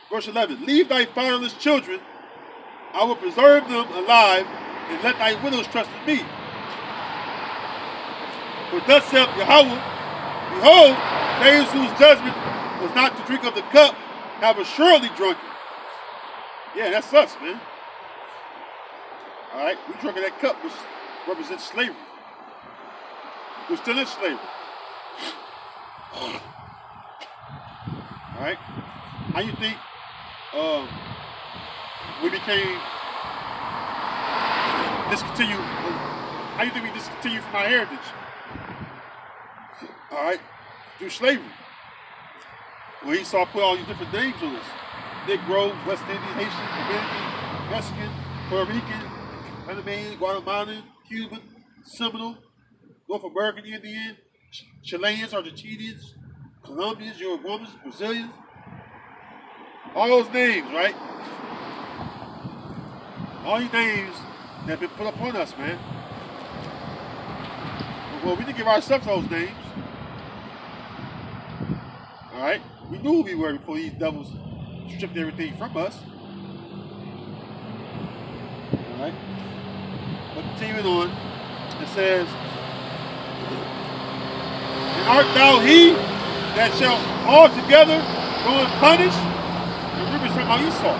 Verse 11. Leave thy fatherless children. I will preserve them alive, and let thy widows trust in me. For thus saith Yahweh, behold, they whose judgment was not to drink of the cup have assuredly drunken. Yeah, that's us, man. All right, we drunk of that cup, which represents slavery. We're still in slavery. All right, how you think we became discontinued? How you think we discontinued from our heritage? All right, through slavery. Well, Esau put all these different names on us. Negro, West Indian, Haitian, Dominican, Mexican, Puerto Rican, Panamanian, Guatemalan, Cuban, Seminole, North American Indian, Chileans, Argentinians, Colombians, Uruguayans, Brazilians. All those names, right? All these names that have been put upon us, man. Well, we didn't give ourselves those names. All right? We knew who we were before these devils stripped everything from us. All right? But continuing on, it says, and art thou he that shall altogether go unpunished? Remember, it's talking about Esau,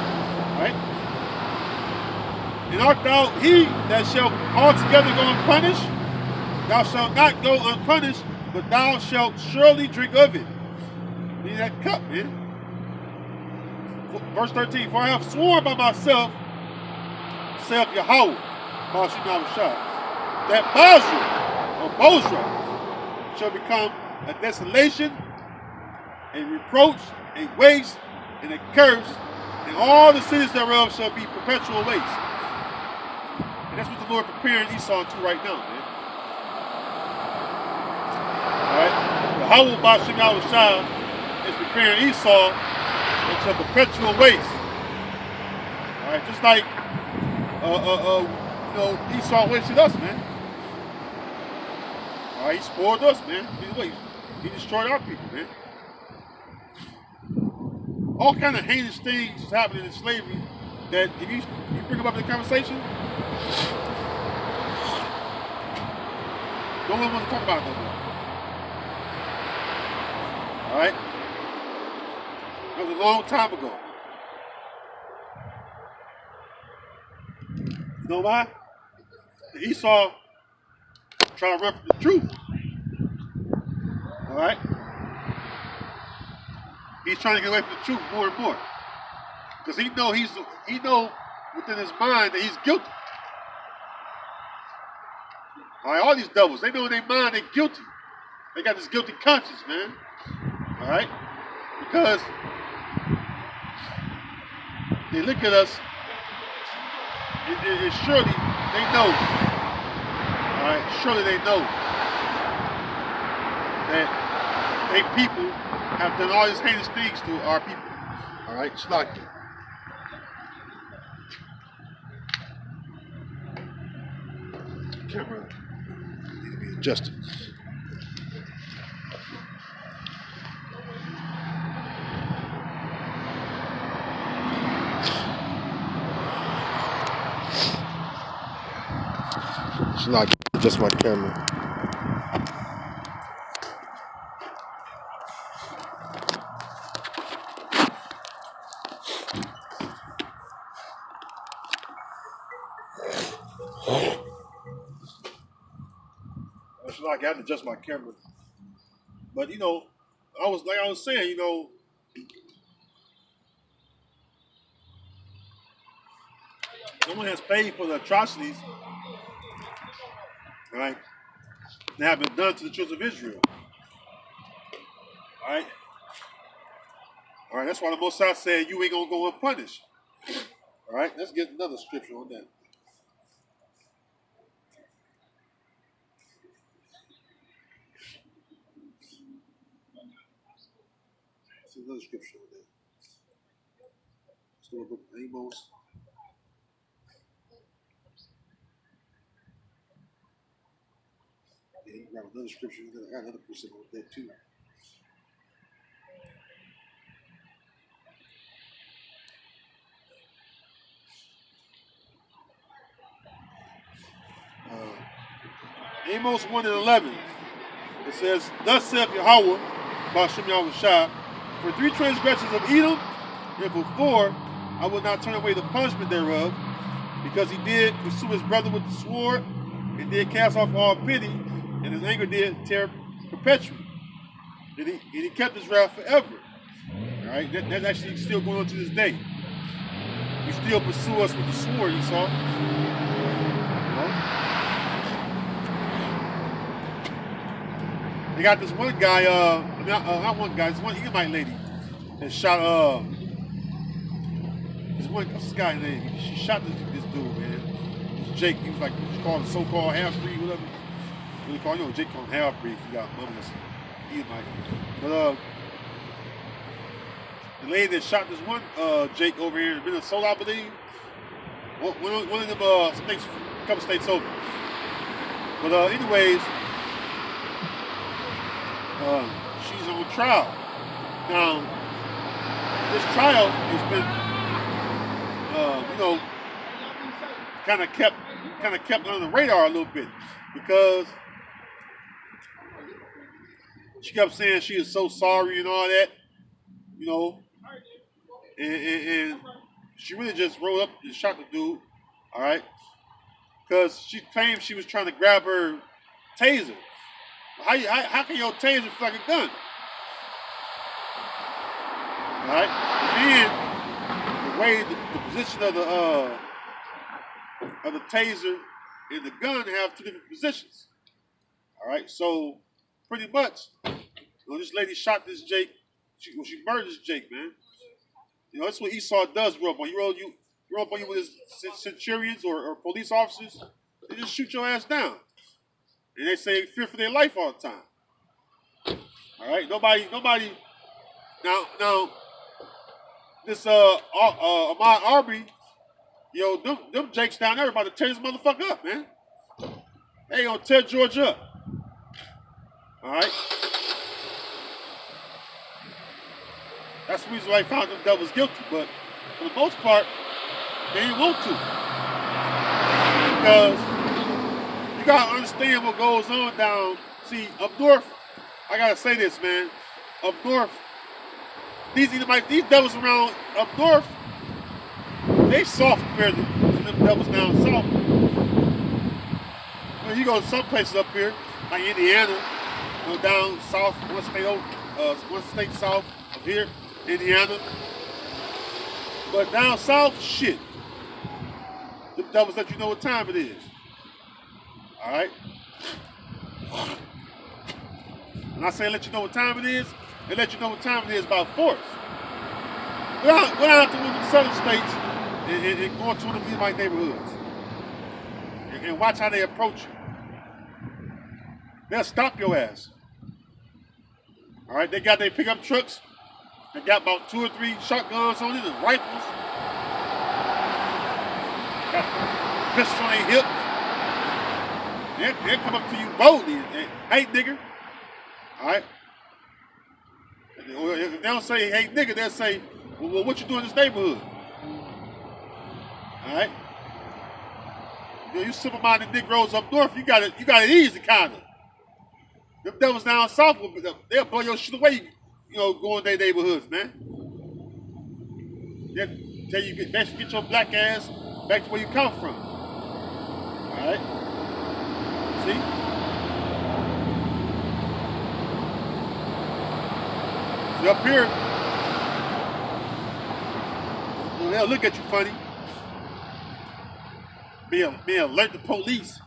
right? And art thou he that shall altogether go unpunished? Thou shalt not go unpunished, but thou shalt surely drink of it. Need that cup, man. Verse 13, for I have sworn by myself, saith Yahweh, that Basra or Bozrah shall become a desolation, a reproach, a waste, and a curse, and all the cities thereof shall be perpetual waste. And that's what the Lord preparing Esau to right now, man. Alright? Yahweh Bashim Yahushua is preparing Esau into perpetual waste. Alright, just like Esau wasted us, man. Alright, he spoiled us, man. He destroyed our people, man. All kind of heinous things is happening in slavery that if you bring them up in the conversation, no one wants to talk about it no more. Alright? That was a long time ago. You know why? Esau trying to run from the truth. Alright? He's trying to get away from the truth more and more. Because he know within his mind that he's guilty. Alright, all these devils, they know in their mind they're guilty. They got this guilty conscience, man. Alright? Because they look at us and surely they know. Alright, surely they know that they people have done all these heinous things to our people. Alright, Shlaki. Camera need to be adjusted. Shlaki, adjust my camera. I got to adjust my camera. But I was saying, no one has paid for the atrocities, right, that have been done to the children of Israel. Alright? Alright, that's why the Most High said you ain't gonna go unpunished. Alright, let's get another scripture on that. Let's another scripture on that. Let's go to the book of Amos. Yeah, you got another scripture. I got another precept on that too. Amos 1:11. It says, "Thus saith Yahweh, Ba'ashem Yahushua, for 3 transgressions of Edom, and for 4, I will not turn away the punishment thereof, because he did pursue his brother with the sword, and did cast off all pity, and his anger did tear perpetually. And he kept his wrath forever." All right, that's actually still going on to this day. He still pursue us with the sword, Esau. They got this one guy, not one guy, this one Edomite lady that shot, what's this guy's name? She shot this dude, man. It's Jake. He was like, called a so-called half-breed, whatever. Really call, Jake called him half-breed. He got mummies. Edomite. But, the lady that shot this one Jake over here in Minnesota, I believe. One of them states, a couple states over. But anyways, she's on trial. Now, this trial has been, kind of kept under the radar a little bit, because she kept saying she is so sorry and all that, and she really just rolled up and shot the dude, all right, because she claimed she was trying to grab her taser. How can your taser feel like a gun? All right, and the way the position of the taser and the gun have 2 different positions. All right, so pretty much, this lady shot this Jake. She murdered this Jake, man. That's what Esau does. Roll up on you. Roll up on you with his centurions or police officers. They just shoot your ass down, and they say fear for their life all the time. All right, nobody. Now, this Ahmaud Arbery, them Jakes down there about to tear this motherfucker up, man. They gonna tear Georgia up. All right. That's the reason why I found them devils guilty, but for the most part, they didn't want to. Because you gotta understand what goes on down. See, up north, I gotta say this, man. Up north, these devils around up north, they soft compared to them devils down south. You go to some places up here, like Indiana, down south, one state south of here, Indiana. But down south, shit. The devils let you know what time it is. All right? When I say let you know what time it is, they let you know what time it is by force. Go out to one of the southern states and go into one of these white neighborhoods. And watch how they approach you. They'll stop your ass. All right? They got their pickup trucks. They got about 2 or 3 shotguns on it and rifles. Got pistols on their hips. They'll come up to you boldly and, "Hey, nigger." All right? If they don't say, "Hey, nigger," they'll say, well, what you doing in this neighborhood? All right? You simple-minded Negroes up north, you got it easy, kind of. Them devils down south, they'll blow your shit away, go in their neighborhoods, man. They'll tell you, get your black ass back to where you come from. All right? See? See, up here, they'll look at you funny. Be alert to police.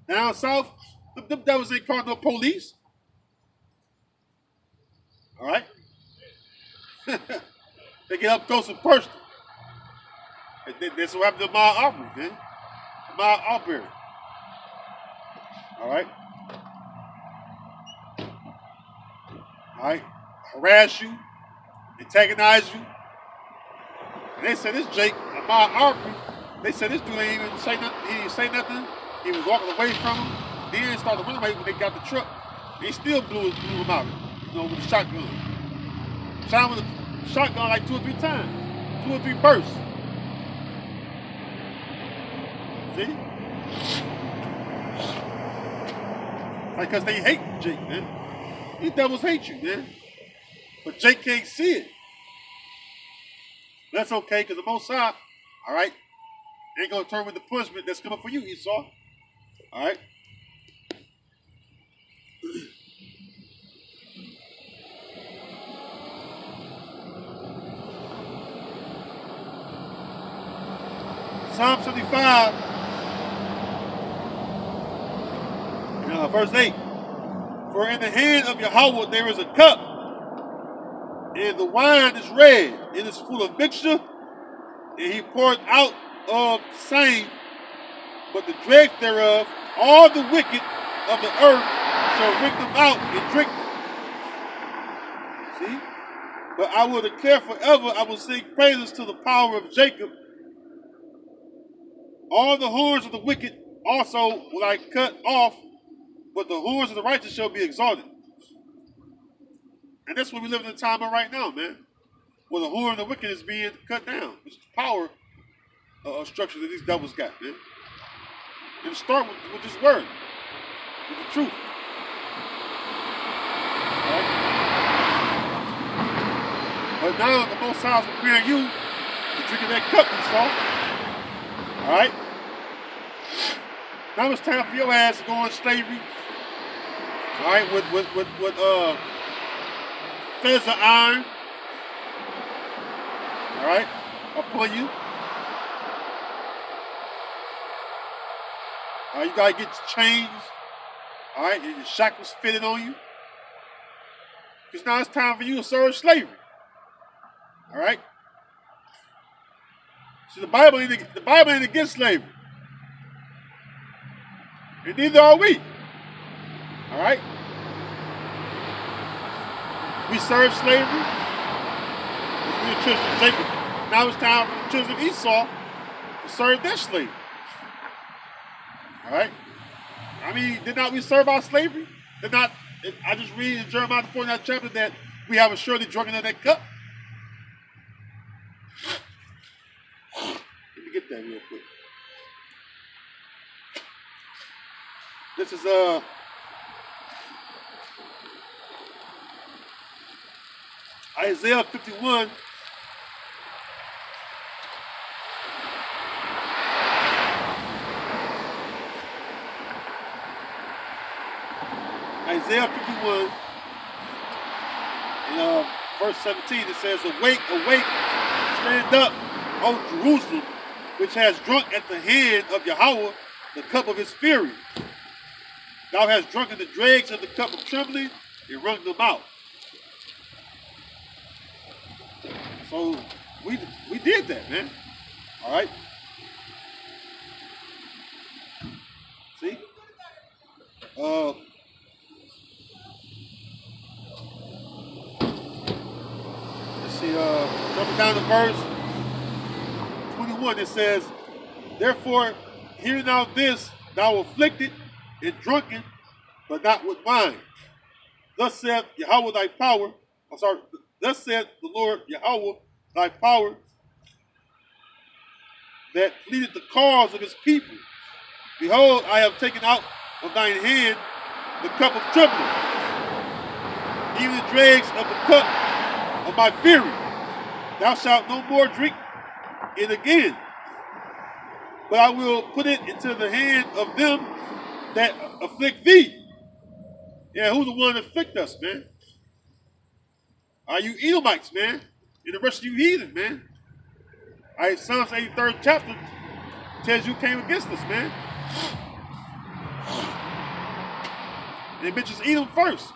Down south, them devils ain't calling no police. All right? They get up close and personal. That's what happened to Ahmaud Arbery, man. Ahmaud Arbery. All right? All right? Harass you, antagonize you. And they said this Jake, Ahmaud Arbery, they said this dude ain't even say nothing. He didn't say nothing. He was walking away from him. Then started running away when they got the truck. They still blew him out, with a shotgun. Shot him with a shotgun like 2 or 3 times. 2 or 3 bursts. See? Like, because they hate Jake, man. These devils hate you, man. But Jake can't see it. That's okay, because the Most High, all right, ain't going to turn with the punishment that's coming for you, Esau. All right? Psalm 75, verse 8. For in the hand of Yahweh there is a cup, and the wine is red. It is full of mixture, and he poured out of the same, but the dregs thereof, all the wicked of the earth shall drink them out and drink them. See? But I will declare forever, I will sing praises to the power of Jacob. All the horns of the wicked also will I cut off, but the horns of the righteous shall be exalted. And that's what we live in the time of right now, man. Where the horn of the wicked is being cut down. It's the power structure that these devils got, man. And start with this word, with the truth. Right? But now the Most High is preparing you to drink of that cup, Esau. All right? Now it's time for your ass to go on slavery. All right, with feathers of iron. All right, upon you. All right, you gotta get your chains. All right, and your shackles fitted on you. Because now it's time for you to serve slavery. All right. See, the Bible ain't against slavery. And neither are we. All right? We serve slavery. We're the children of Jacob. Now it's time for the children of Esau to serve their slavery. All right? I mean, did not we serve our slavery? Did not, I just read in Jeremiah the 49th chapter that we have assuredly drunken of that cup. Let me get that real quick. This is Isaiah 51. Isaiah 51, in verse 17, it says, Awake, awake, stand up, O Jerusalem, which has drunk at the hand of Yahweh the cup of his fury. Thou hast drunken the dregs of the cup of trembling and wrung them out. So we did that, man. All right. See. Let's see. Jumping down to verse 21, it says, Therefore, hear now this, thou afflicted and drunken, but not with wine. Thus saith Yahweh thy power. Thus saith the Lord Yahweh thy power, that pleaded the cause of his people. Behold, I have taken out of thine hand the cup of trembling, even the dregs of the cup of my fury. Thou shalt no more drink it again, but I will put it into the hand of them that afflict thee. Yeah, who's the one that afflict us, man? Are you Edomites, man? And the rest of you heathen, man. All right, Psalms 83rd chapter tells you came against us, man. And it mentions Edom first.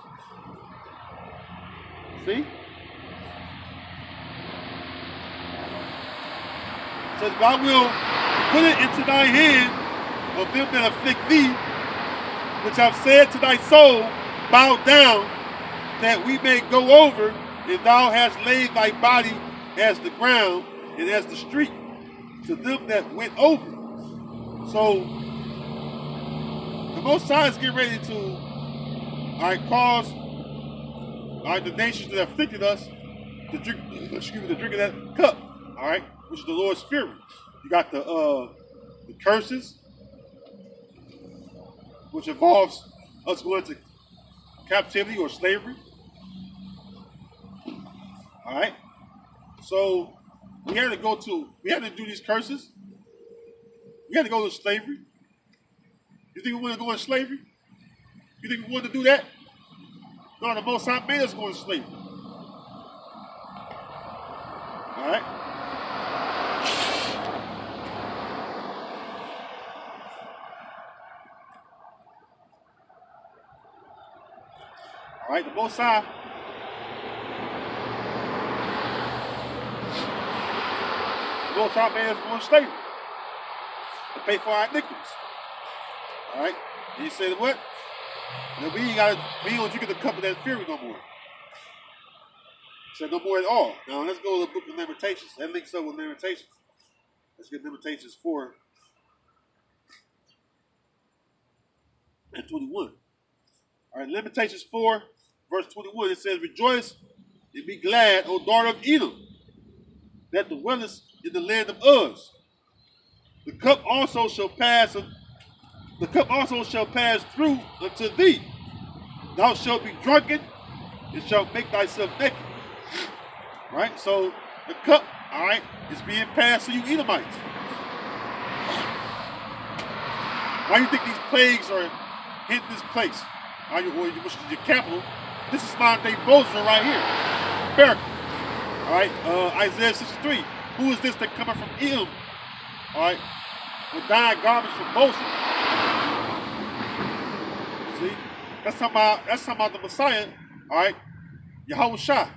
See? It says, I will put it into thy hand of them that afflict thee, which have said to thy soul, bow down, that we may go over, and thou hast laid thy body as the ground and as the street to them that went over. So the Most High is getting ready to cause the nations that afflicted us to drink, to drink of that cup, all right, which is the Lord's fury. You got the curses, which involves us going to captivity or slavery. All right. So we had to do these curses. We had to go to slavery. You think we want to go in slavery? You think we want to do that? No, the Most High made us go in slavery. All right. All right, the Most High. The Most High made us go in slavery to pay for our iniquities. All right. And he said what? Now we ain't gonna drink the cup of that fury no more. He said no more at all. Now let's go to the book of Lamentations. That links up with Lamentations. Let's get Lamentations 4 and 21. All right, Lamentations 4, verse 21. It says, "Rejoice and be glad, O daughter of Edom, that dwellest in the land of Uz. The cup also shall pass through unto thee. Thou shalt be drunken and shalt make thyself naked." Right? So the cup, all right, is being passed to you Edomites. Why do you think these plagues are hitting this place? Which is your capital. This is modern day Bosra right here. America. All right, Isaiah 63. Who is this that coming from Edom? All right, with dying garments from Bosra. See, that's talking about the Messiah. All right, Yahweh Shah,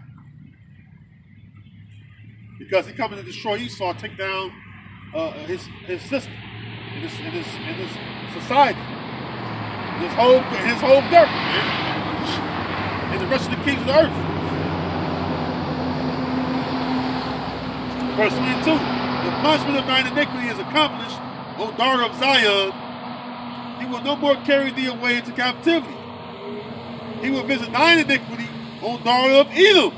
because he coming to destroy Esau, take down his system in this society, his whole dirt, man, and the rest of the kings of the earth. Verse 22, "The punishment of thine iniquity is accomplished, O daughter of Zion. He will no more carry thee away into captivity. He will visit thine iniquity, O daughter of Edom.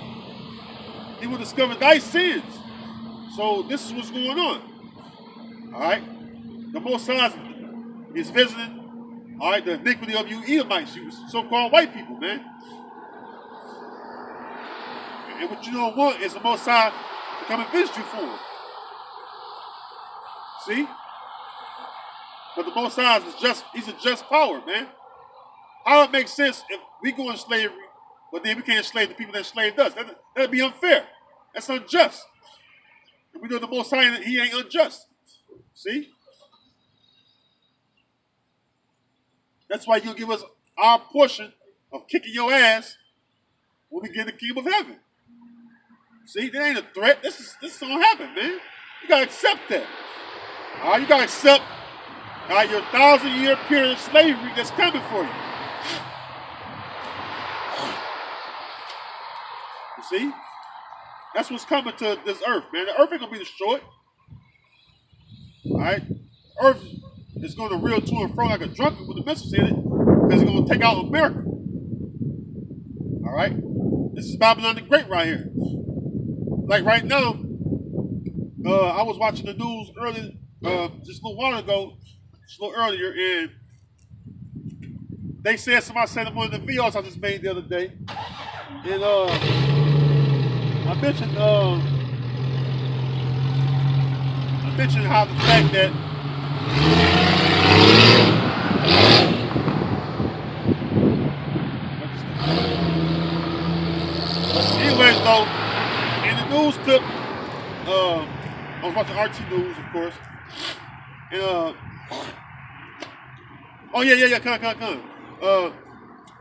He will discover thy sins." So this is what's going on. All right, the Most High is visiting. All right, the iniquity of you Edomites, you so-called white people, man. And what you don't want is the Most High to come and visit you for it. See? But the Most High is he's a just power, man. How it makes sense if we go in slavery, but then we can't enslave the people that enslaved us? That'd be unfair. That's unjust. And we know the Most High, he ain't unjust. See? That's why you'll give us our portion of kicking your ass when we get in the kingdom of heaven. See, that ain't a threat. This don't happen, man. You gotta accept that. All right, you gotta accept your 1,000-year period of slavery that's coming for you. You see, that's what's coming to this earth, man. The earth ain't gonna be destroyed. All right, earth is going to reel to and fro like a drunkard with the missiles in it, because it's going to take out America. All right, this is Babylon the Great right here. Like right now, I was watching the news earlier, just a little while ago, just a little earlier, and they said, somebody said in one of the videos I just made the other day, and I mentioned how the fact that anyways though, in the news clip, I was watching RT News, of course, and come.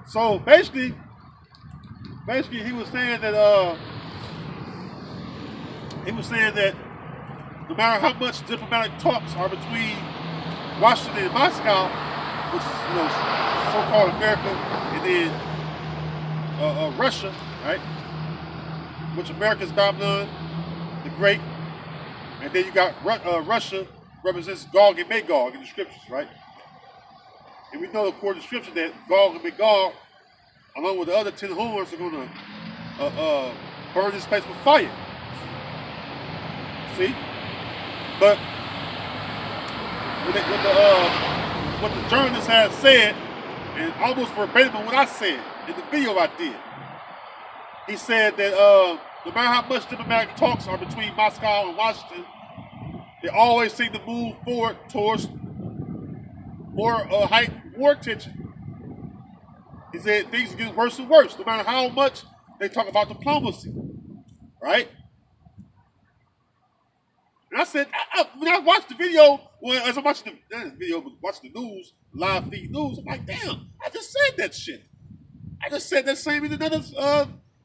So basically he was saying that no matter how much diplomatic talks are between Washington and Moscow, which is so-called America, and then Russia, right? Which America is Babylon the Great, and then you got Russia represents Gog and Magog in the scriptures, right? And we know according to scripture that Gog and Magog, along with the other 10 horns, are going to burn this place with fire. See? But what the journalist has said and almost verbatim what I said in the video I did. He said that no matter how much diplomatic talks are between Moscow and Washington, they always seem to move forward towards more heightened war tension. He said things get worse and worse, no matter how much they talk about diplomacy, right? And I said, when I watched the video, as I'm watching the video, watching the news, live feed news, I'm like, damn, I just said that shit. I just said that same in another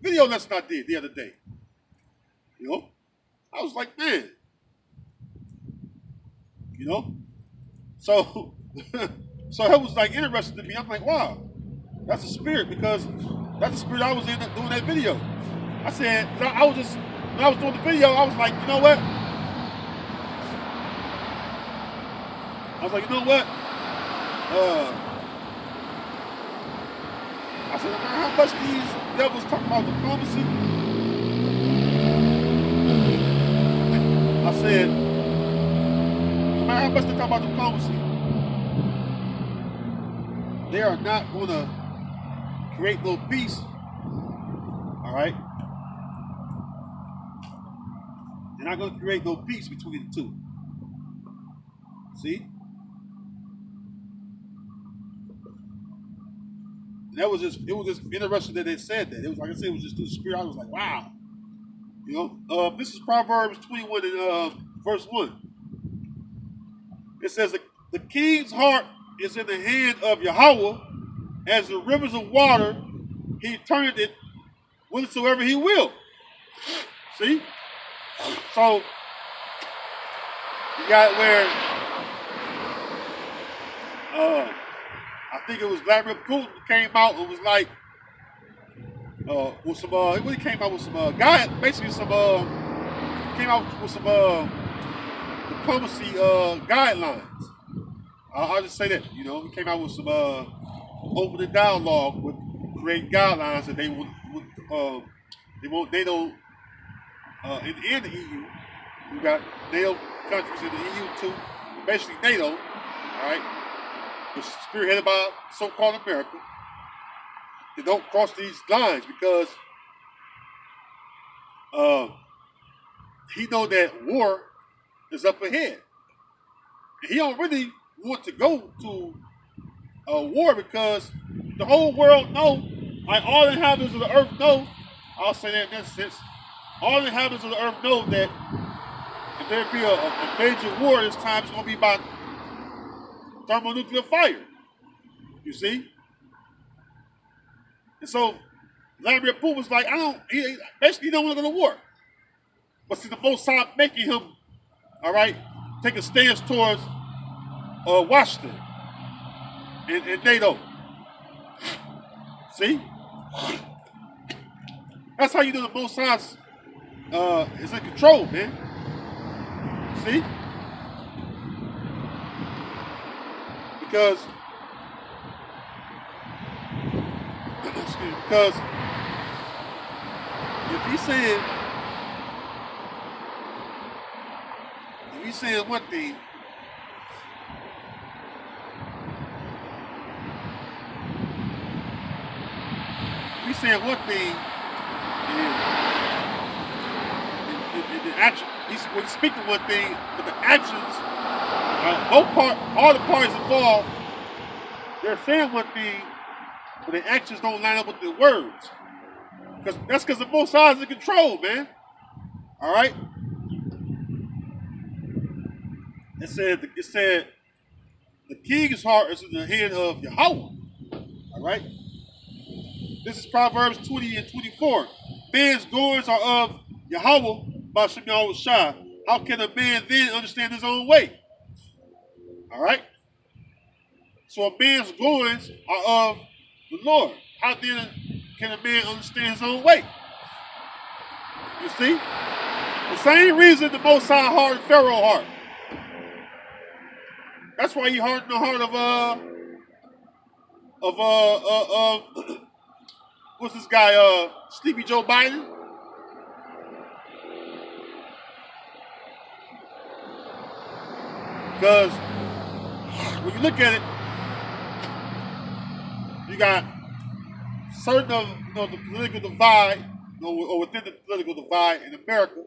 video lesson I did the other day. You know? I was like, man. You know? So, so it was like interesting to me. I'm like, wow, that's a spirit, because that's the spirit I was in doing that video. I said, I was just, when I was doing the video, I was like, you know what? I said, no matter how much these devils talk about diplomacy, I said, no matter how much they talk about diplomacy, they are not going to create no peace, all right? They're not going to create no peace between the two. See? And it was just interesting that they said that. It was, like I said, it was just through the spirit. I was like, wow. You know, this is Proverbs 21 and verse 1. It says, the king's heart is in the hand of Yahweh, as the rivers of water, he turneth it whithersoever he will. See? So, you got where, I think it was Vladimir Putin came out and was like, with some, he came out with some, basically some, came out with some, diplomacy, guidelines. I'll just say that, you know, he came out with some, open dialogue with create guidelines that they want NATO, in the EU. We got NATO countries in the EU too, basically NATO, all right, which is spearheaded by so-called America. They don't cross these lines because he know that war is up ahead. And he don't really want to go to war because the whole world know, like all the inhabitants of the earth know, I'll say that in that sense, all the inhabitants of the earth know that if there be a major war this time, it's going to be by thermonuclear fire. You see? And so Vladimir Putin was like, he basically don't want to go to war. But see, the Most High making him, all right, take a stance towards Washington and NATO. See? That's how you know the Most High is in control, man. See? Because if he's saying one thing, and the action, he's speaking one thing, but the actions, all the parties involved, they're saying one thing, but the actions don't line up with the words. That's because the Most High is in control, man. All right. It said the king's heart is in the hand of Yahweh. All right. This is Proverbs 20 and 24. Man's goings are of Yahweh by Shem Yahweh Shai. How can a man then understand his own way? All right. So a man's goings are of the Lord. How then can a man understand his own way? You see? The same reason the Most High hardened Pharaoh's heart. That's why he hardened the heart of what's this guy, Sleepy Joe Biden? Because when you look at it, You got certain of the political divide, or within the political divide in America.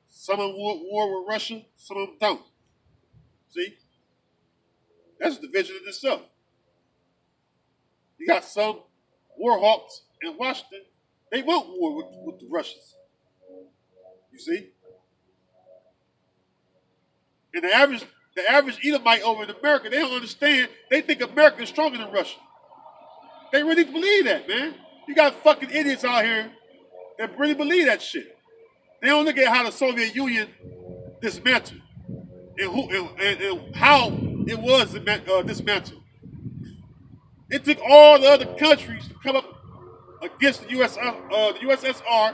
Some of them want war with Russia, some of them don't. See, that's a division in itself. You got some war hawks in Washington. They want war with the Russians. You see, and the average Edomite over in America, they don't understand. They think America is stronger than Russia. They really believe that, man. You got fucking idiots out here that really believe that shit. They don't look at how the Soviet Union dismantled and how it was dismantled. It took all the other countries to come up against the USSR,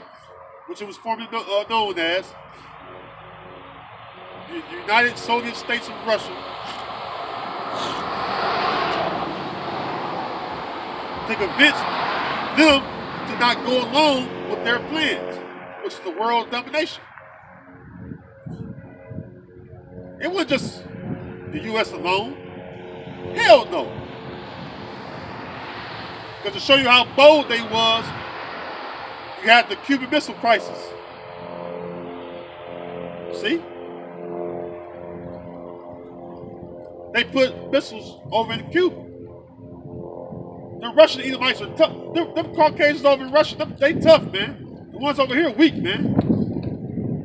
which it was formerly known as the United Soviet States of Russia, to convince them to not go along with their plans, which is the world domination. It wasn't just the U.S. alone. Hell no. Because to show you how bold they was, you had the Cuban Missile Crisis. See? They put missiles over in Cuba. The Russian Edomites are tough. Them Caucasians over in Russia, they tough, man. The ones over here weak, man.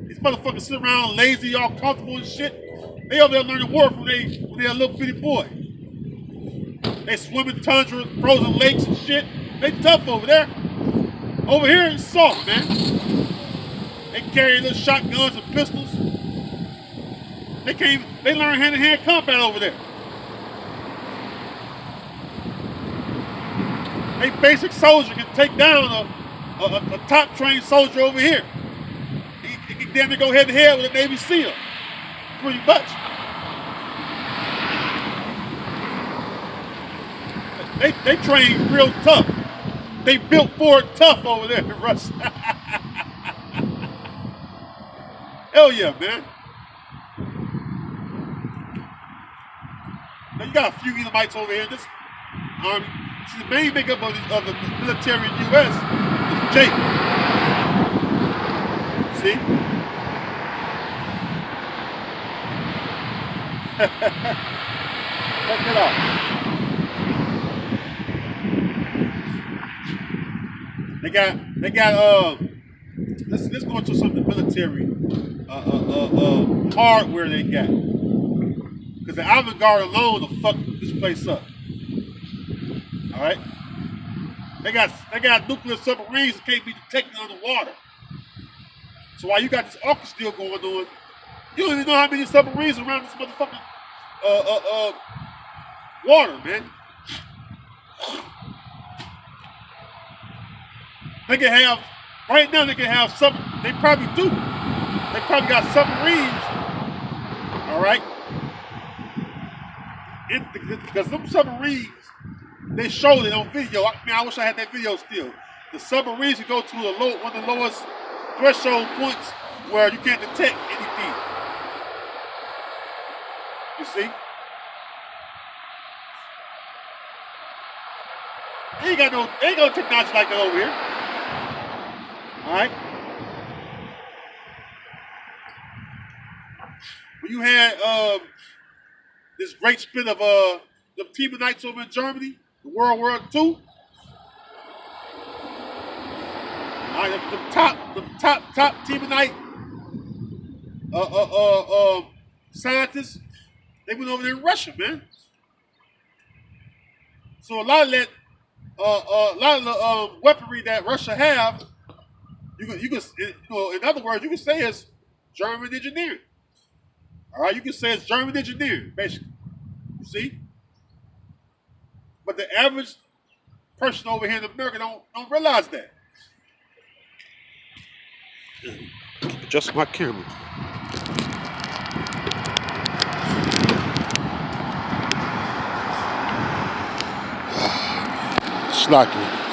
These motherfuckers sit around lazy, all comfortable and shit. They over there learning war from when they a little bitty boy. They swim in tundra, frozen lakes and shit. They tough over there. Over here it's soft, man. They carry little shotguns and pistols. They learn hand-to-hand combat over there. A basic soldier can take down a top-trained soldier over here. He can damn near go head-to-head with a Navy SEAL. Pretty much. They train real tough. They built for it tough over there in Russia. Hell yeah, man. Now you got a few Edomites over here in this army. See, the main makeup of the military in the U.S. is Jacob. See? Check it out. They got let's go into some of the military hardware they got. Because the avant-garde alone will fuck this place up. Alright? They got nuclear submarines that can't be detected underwater. So while you got this AUKUS deal going on, you don't even know how many submarines around this motherfucking water, man. They can have, right now they can have they probably do. They probably got submarines, alright? Because them submarines, they showed it on video. I wish I had that video still. The submarines can go to one of the lowest threshold points where you can't detect anything. You see? They ain't got no technology like that over here. Alright? When you had this great split of the Teamanites over in Germany, the World War II. The top Teamanite scientists, they went over there in Russia, man. So a lot of that, the weaponry that Russia have, you can, in other words, you can say it's German engineering. All right, you can say it's German engineering, basically. You see? But the average person over here in America don't realize that. Adjust my camera. Slacking.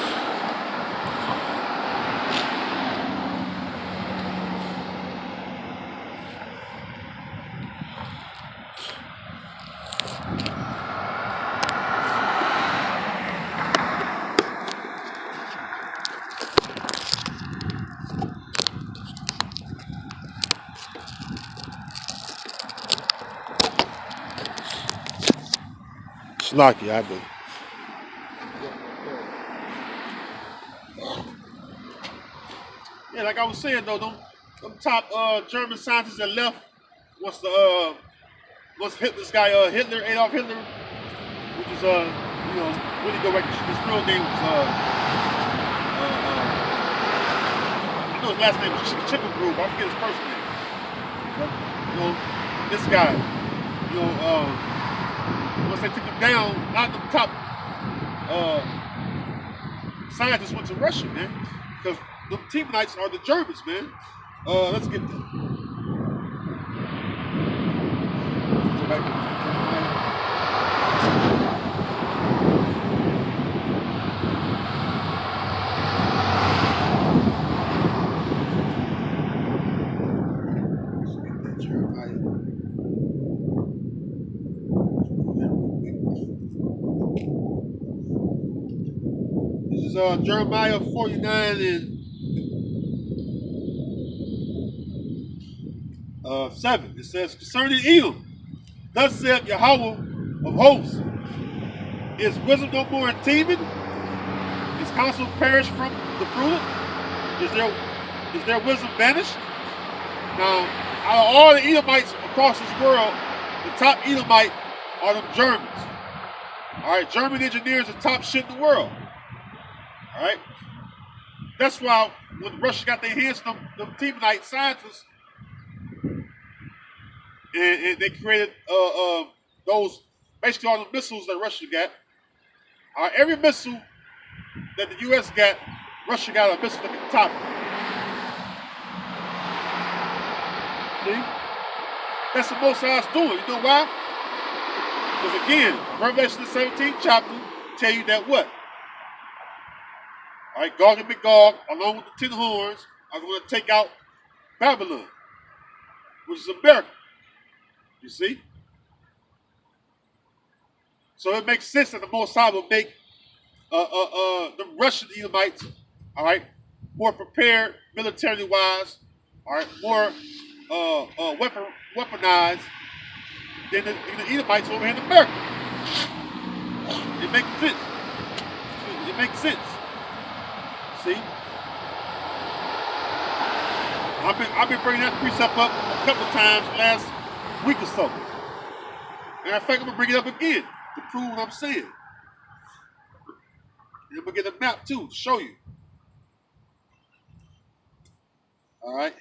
Lucky, I do. Yeah, like I was saying though, them top German scientists that left once Hitler's guy Hitler, Adolf Hitler, which is really go back. His real name was I know his last name was Chippenbrug. I forget his first name. But, this guy, once they took him down, a lot of the top scientists went to Russia, man, because the Teamanites are the Germans, man. Let's get that. Go back to This is Jeremiah 49 and 7. It says, concerning Edom, thus saith Yahweh of hosts, is wisdom no more in Teman? Is counsel perished from the prudent? Is their wisdom vanished? Now, out of all the Edomites across this world, the top Edomite are them Germans. All right, German engineers are top shit in the world. All right, that's why when Russia got their hands on them Temanite scientists, and they created those basically all the missiles that Russia got. Every missile that the U.S. got, Russia got a missile at the top. See, that's what Most High's doing. You know why? Because again, Revelation the 17th chapter tell you that what? All right, Gog and Magog, along with the 10 horns, are going to take out Babylon, which is America. You see? So it makes sense that the Most High will make the Russian Edomites, all right, more prepared militarily wise, all right, more weaponized than the Edomites over here in America. It makes sense. It makes sense. See? I've been bringing that precept up a couple of times last week or so. And in fact, I'm gonna bring it up again to prove what I'm saying. And I'm gonna get a map too to show you. All right.